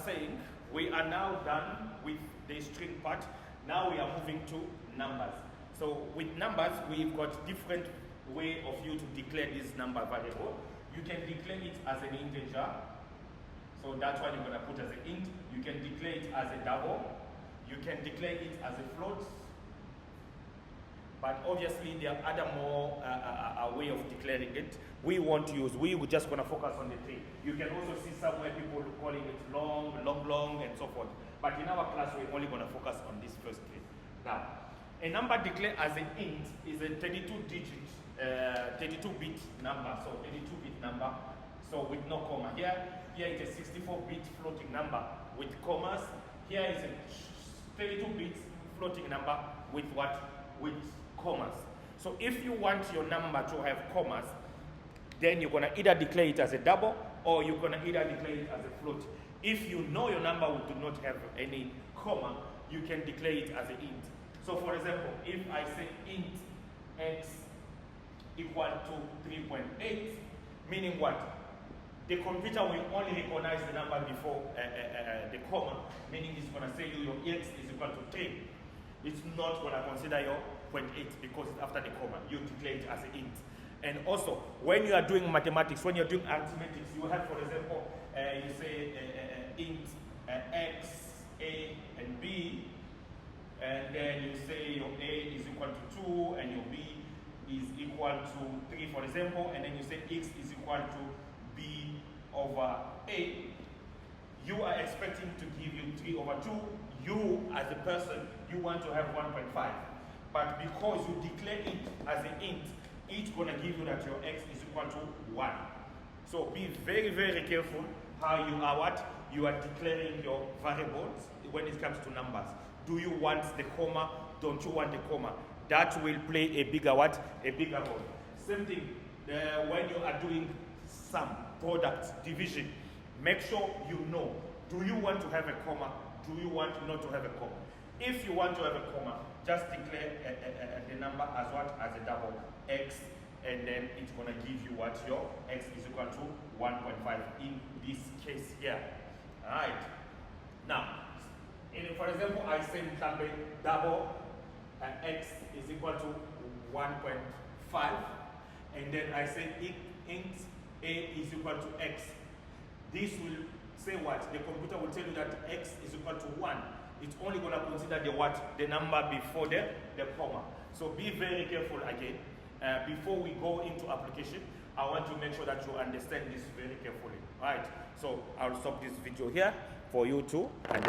was saying, we are now done with the string part. Now we are moving to numbers. So with numbers, we've got different way of you to declare this number variable. You can declare it as an integer. So that's what you're going to put as an int. You can declare it as a double. You can declare it as a float. But obviously there are other more a way of declaring it. We just going to focus on the three. You can also see somewhere people calling it long, and so forth. But in our class, we're only going to focus on this first three. Now, a number declared as an int is a 32-bit number. So 32-bit number. So with no comma. Here is a 64-bit floating number with commas. Here is a 32-bit floating number with what? With commas. So if you want your number to have commas, then you're going to either declare it as a double or you're going to either declare it as a float. If you know your number do not have any comma, you can declare it as an int. So for example, if I say int x equal to 3.8, meaning what? The computer will only recognize the number before the comma, meaning it's going to say your x is equal to 3. It's not going to consider your 0.8 because it's after the comma. You declare it as an int. And also, when you are doing mathematics, when you're doing arithmetic, you have, for example, you say int x, a, and b, and then you say your a is equal to 2, and your b is equal to 3, for example, and then you say x is equal to b over a. You are expecting to give you 3 over 2. You, as a person, you want to have 1.5. But because you declare it as an int, it's going to give you that your x is equal to 1. So be very, very careful how you are what? You are declaring your variables when it comes to numbers. Do you want the comma? Don't you want the comma? That will play a bigger what? A bigger role. Same thing when you are doing sum, product, division. Make sure you know, do you want to have a comma? Do you want not to have a comma? If you want to have a comma, just declare the number as what? As a double x, and then it's going to give you what? Your x is equal to 1.5 in this case here. Alright. Now, for example, I say double x is equal to 1.5, and then I say int a is equal to x. This will say what? The computer will tell you that x is equal to 1. It's only going to consider the what? The number before the comma. So be very careful again. Before we go into application, I want to make sure that you understand this very carefully. Alright, so I'll stop this video here for you to understand.